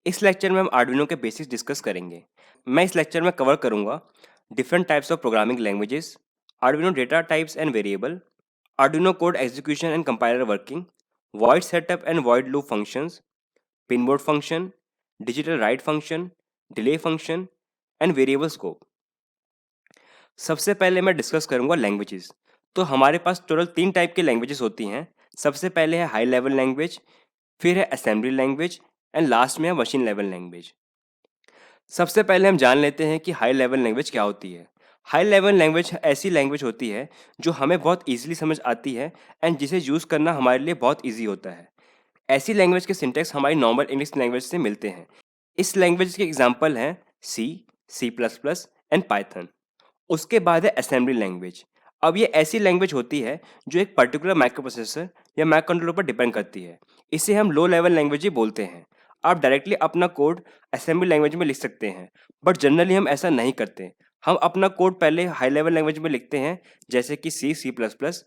इस लेक्चर में हम आर्डिनो के बेसिक्स डिस्कस करेंगे। मैं इस लेक्चर में कवर करूंगा different types of programming languages, Arduino data types and variable, Arduino code execution and compiler working, void setup and void loop functions, pinboard function, digital write function, delay function and variable scope. सबसे पहले मैं discuss करूंगा languages. तो हमारे पास total 3 type के languages होती हैं। सबसे पहले है हाई लेवल लैंग्वेज, फिर है असेंबली लैंग्वेज एंड लास्ट में है मशीन लेवल लैंग्वेज। सबसे पहले हम जान लेते हैं कि हाई लेवल लैंग्वेज क्या होती है। हाई लेवल लैंग्वेज ऐसी लैंग्वेज होती है जो हमें बहुत ईजिली समझ आती है एंड जिसे यूज़ करना हमारे लिए बहुत ईजी होता है। ऐसी लैंग्वेज के सिंटेक्स हमारी नॉर्मल इंग्लिश लैंग्वेज से मिलते हैं। इस लैंग्वेज के एग्जाम्पल हैं C, C plus plus and Python. उसके बाद है असेंबली लैंग्वेज। अब ये ऐसी लैंग्वेज होती है जो एक पर्टिकुलर माइक्रो प्रोसेसर या माइक्रो कंट्रोलर पर डिपेंड करती है। इसे हम लो लेवल लैंग्वेज ही बोलते हैं। आप डायरेक्टली अपना कोड असेंबली लैंग्वेज में लिख सकते हैं, बट जनरली हम ऐसा नहीं करते। हम अपना कोड पहले हाई लेवल लैंग्वेज में लिखते हैं, जैसे कि सी, सी प्लस प्लस।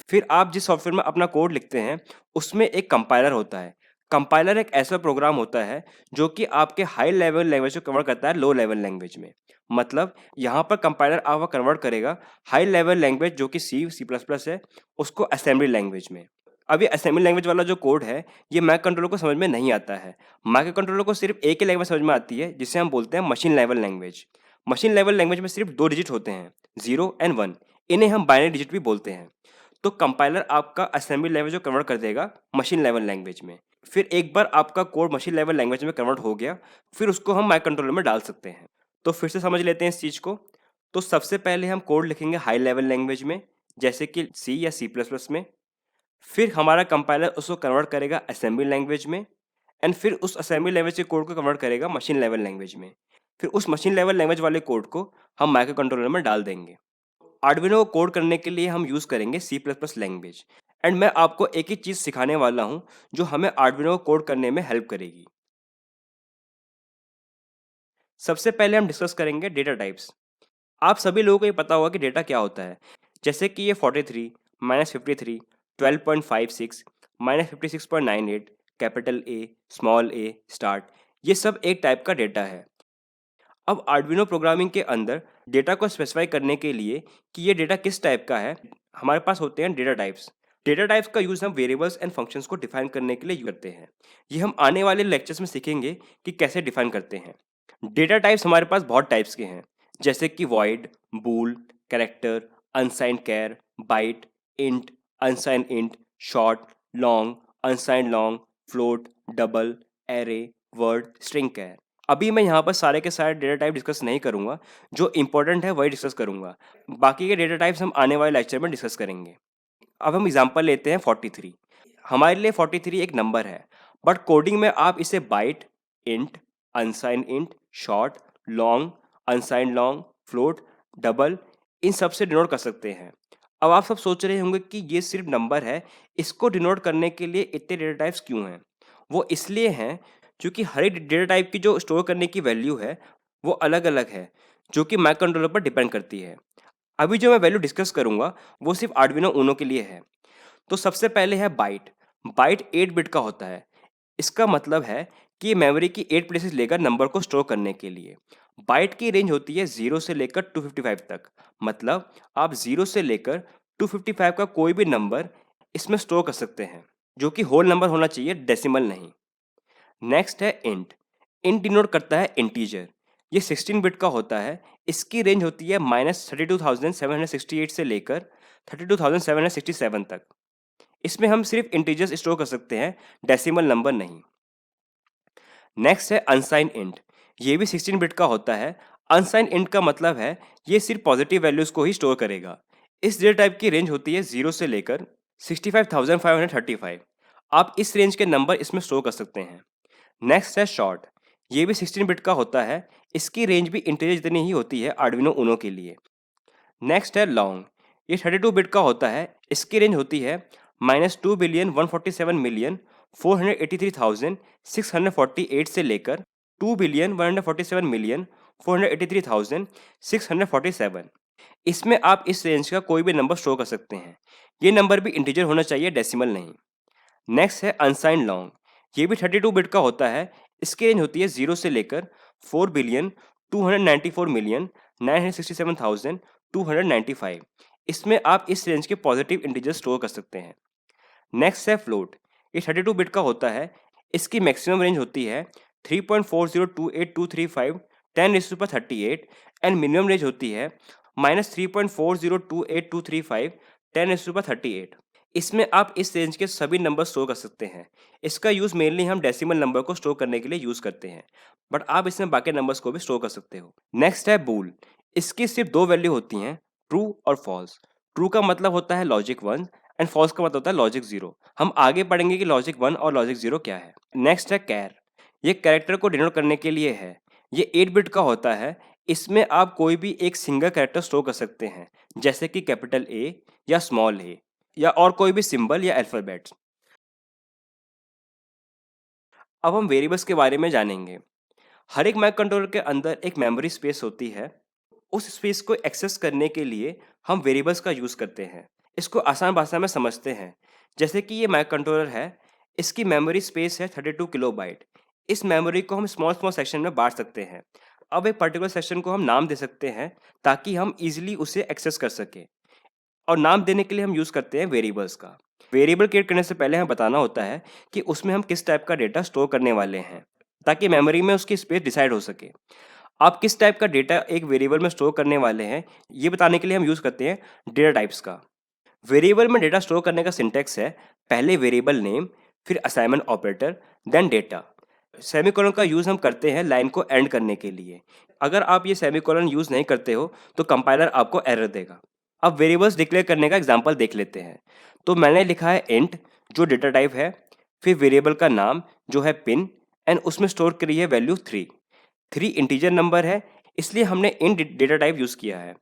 फिर आप जिस सॉफ्टवेयर में अपना कोड लिखते हैं उसमें एक कंपाइलर होता है। कंपाइलर एक ऐसा प्रोग्राम होता है जो कि आपके हाई लेवल लैंग्वेज को कवर करता है लो लेवल लैंग्वेज में। मतलब यहाँ पर कंपाइलर आपका कन्वर्ट करेगा हाई लेवल लैंग्वेज जो कि सी, सी प्लस प्लस है, उसको असेंबली लैंग्वेज में। अब ये असेंबली लैंग्वेज वाला जो कोड है ये माइक्रो कंट्रोलर को समझ में नहीं आता है। माइक्रो कंट्रोलर को सिर्फ एक ही लैंग्वेज समझ में आती है जिसे हम बोलते हैं machine level language. Machine level language में सिर्फ 2 डिजिट होते हैं, 0 एंड 1। इन्हें हम बाइनरी डिजिट भी बोलते हैं। तो कंपाइलर आपका असेंबली लैंग्वेज को कन्वर्ट कर देगा मशीन लेवल लैंग्वेज में। फिर एक बार आपका कोड मशीन लेवल लैंग्वेज में कन्वर्ट हो गया, फिर उसको हम माइक्रो कंट्रोलर में डाल सकते हैं। तो फिर से समझ लेते हैं इस चीज़ को। तो सबसे पहले हम कोड लिखेंगे हाई लेवल लैंग्वेज में, जैसे कि सी या सी प्लस प्लस में। फिर हमारा कंपाइलर उसको कन्वर्ट करेगा असेंबली लैंग्वेज में, एंड फिर उस असेंबली लैंग्वेज के कोड को कन्वर्ट करेगा मशीन लेवल लैंग्वेज में। फिर उस मशीन लेवल लैंग्वेज वाले कोड को हम माइक्रो कंट्रोलर में डाल देंगे। आर्डिनो को कोड करने के लिए हम यूज़ करेंगे C plus plus language. And मैं आपको एक ही चीज़ सिखाने वाला हूँ जो हमें आर्डिनो को कोड करने में हेल्प करेगी। सबसे पहले हम डिस्कस करेंगे डेटा टाइप्स। आप सभी लोगों को ये पता होगा कि डेटा क्या होता है। जैसे कि ये 43, -53, 12.56, -56.98, capital A, small A, start, ये सब एक टाइप का डेटा है। अब आर्डिनो प्रोग्रामिंग के अंदर डेटा को स्पेसिफाई करने के लिए कि ये डेटा किस टाइप का है, हमारे पास होते हैं डेटा टाइप्स। डेटा टाइप्स का यूज़ हम वेरिएबल्स एंड फंक्शंस को डिफाइन करने के लिए यूज करते हैं। ये हम आने वाले लेक्चर्स में सीखेंगे कि कैसे डिफाइन करते हैं। डेटा टाइप्स हमारे पास बहुत टाइप्स के हैं, जैसे कि void, bool, character, unsigned char, byte, int, unsigned int, short, long, unsigned long, float, double, array, word, string char. अभी मैं यहाँ पर सारे के सारे डेटा टाइप डिस्कस नहीं करूँगा, जो इंपॉर्टेंट है वही डिस्कस करूँगा। बाकी के डेटा टाइप्स हम आने वाले लेक्चर में डिस्कस करेंगे। अब हम एग्जांपल लेते हैं 43। हमारे लिए 43 एक नंबर है, बट कोडिंग में आप इसे byte, int, unsigned int, short, long, unsigned long, float, double, इन सब से डिनोट कर सकते हैं। अब आप सब सोच रहे होंगे कि ये सिर्फ नंबर है, इसको डिनोट करने के लिए इतने डेटा टाइप्स क्यों हैं? वो इसलिए हैं क्योंकि हर एक डेटा टाइप की जो स्टोर करने की वैल्यू है वो अलग अलग है, जो कि माइक्रो कंट्रोलर पर डिपेंड करती है। अभी जो मैं वैल्यू डिस्कस करूंगा वो सिर्फ आर्डिनो ऊनो के लिए है। तो सबसे पहले है बाइट। बाइट 8 बिट का होता है। इसका मतलब है कि ये मेमोरी की 8 प्लेसेस लेकर नंबर को स्टोर करने के लिए। बाइट की रेंज होती है 0 से लेकर 255 तक। मतलब आप 0 से लेकर 255 का कोई भी नंबर इसमें स्टोर कर सकते हैं, जो कि होल नंबर होना चाहिए, डेसिमल नहीं। नेक्स्ट है इंट। इंट डिनोट करता है इंटीजर। ये 16 बिट का होता है। इसकी रेंज होती है -32,768 से लेकर 32,767 तक। इसमें हम सिर्फ इंटीजर्स स्टोर कर सकते हैं, डेसिमल नंबर नहीं। नेक्स्ट है अनसाइंड इंट। ये भी 16 बिट का होता है। अनसाइंड इंट का मतलब है ये सिर्फ पॉजिटिव वैल्यूज को ही स्टोर करेगा। इस डेटा टाइप की रेंज होती है 0 से लेकर 65,535। आप इस रेंज के नंबर इसमें स्टोर कर सकते हैं। नेक्स्ट है शॉर्ट। ये भी 16 बिट का होता है। इसकी रेंज भी इंटीजर जितनी ही होती है आर्डिनो ऊनो के लिए। नेक्स्ट है लॉन्ग। ये 32 बिट का होता है। इसकी रेंज होती है -2,147,483,648 से लेकर 2,147,483,647। इसमें आप इस रेंज का कोई भी नंबर स्टोर कर सकते हैं। ये नंबर भी इंटीजर होना चाहिए, डेसिमल नहीं। नेक्स्ट है अनसाइंड लॉन्ग। ये भी 32 बिट का होता है। इसकी रेंज होती है 0 से लेकर 4,294,967,295। इसमें आप इस रेंज के पॉजिटिव इंटीजर स्टोर कर सकते हैं। नेक्स्ट है फ्लोट। ये 32 बिट का होता है। इसकी मैक्सिमम रेंज होती है 3.402823 10⁻38 एंड मिनिमम रेंज होती है -3.402823 10⁻38। इसमें आप इस रेंज के सभी नंबर स्टोर कर सकते हैं। इसका यूज़ मेनली हम डेसिमल नंबर को स्टोर करने के लिए यूज़ करते हैं, बट आप इसमें बाकी नंबर्स को भी स्टोर कर सकते हो। नेक्स्ट है बूल। इसकी सिर्फ दो वैल्यू होती हैं, ट्रू और फॉल्स। ट्रू का मतलब होता है लॉजिक 1 एंड फॉल्स का मतलब होता है लॉजिक 0। हम आगे पढ़ेंगे कि लॉजिक 1 और लॉजिक 0 क्या है। नेक्स्ट है कैर। ये कैरेक्टर को डिनोट करने के लिए है। ये 8 बिट का होता है। इसमें आप कोई भी एक सिंगल कैरेक्टर स्टोर कर सकते हैं, जैसे कि कैपिटल ए या स्मॉल ए या और कोई भी सिंबल या अल्फाबेट्स। अब हम वेरिएबल्स के बारे में जानेंगे। हर एक माइक्रो कंट्रोलर के अंदर एक मेमोरी स्पेस होती है। उस स्पेस को एक्सेस करने के लिए हम वेरिएबल्स का यूज़ करते हैं। इसको आसान भाषा में समझते हैं। जैसे कि ये माइक्रो कंट्रोलर है, इसकी मेमोरी स्पेस है 32 किलोबाइट। इस मेमोरी को हम स्मॉल स्मॉल सेक्शन में बांट सकते हैं। अब एक पर्टिकुलर सेक्शन को हम नाम दे सकते हैं ताकि हम इजीली उसे एक्सेस कर सकें। और नाम देने के लिए हम यूज़ करते हैं वेरिएबल्स का। वेरिएबल क्रिएट करने से पहले हमें बताना होता है कि उसमें हम किस टाइप का डेटा स्टोर करने वाले हैं, ताकि मेमोरी में उसकी स्पेस डिसाइड हो सके। आप किस टाइप का डेटा एक वेरिएबल में स्टोर करने वाले हैं, ये बताने के लिए हम यूज़ करते हैं डेटा टाइप्स का। वेरिएबल में डेटा स्टोर करने का सिंटेक्स है, पहले वेरिएबल नेम, फिर assignment operator, then data. Semicolon का यूज़ हम करते हैं लाइन को एंड करने के लिए। अगर आप ये सेमीकोलन यूज़ नहीं करते हो तो कंपाइलर आपको एरर देगा। अब वेरिएबल्स डिक्लेयर करने का एग्जांपल देख लेते हैं। तो मैंने लिखा है इंट, जो डेटा टाइप है, फिर वेरिएबल का नाम जो है पिन, एंड उसमें स्टोर करी है वैल्यू 3। 3 इंटीजर नंबर है, इसलिए हमने इंट डेटा टाइप यूज़ किया है।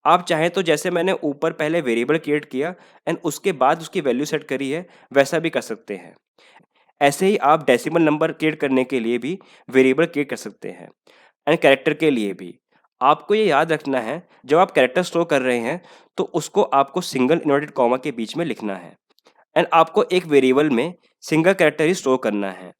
आप चाहें तो जैसे मैंने ऊपर पहले वेरिएबल क्रिएट किया एंड उसके बाद उसकी वैल्यू सेट करी है, वैसा भी कर सकते हैं। ऐसे ही आप डेसिमल नंबर क्रिएट करने के लिए भी वेरिएबल क्रिएट कर सकते हैं एंड कैरेक्टर के लिए भी। आपको ये याद रखना है, जब आप कैरेक्टर स्टोर कर रहे हैं तो उसको आपको सिंगल इन्वर्टेड कॉमा के बीच में लिखना है एंड आपको एक वेरिएबल में सिंगल कैरेक्टर ही स्टोर करना है।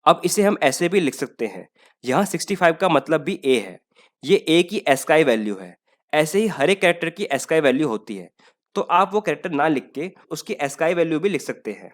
अब इसे हम ऐसे भी लिख सकते हैं, यहाँ 65 का मतलब भी ए है। ये ए की एस्काई वैल्यू है। ऐसे ही हर एक कैरेक्टर की एस्काई वैल्यू होती है, तो आप वो कैरेक्टर ना लिख के उसकी एस्काई वैल्यू भी लिख सकते हैं।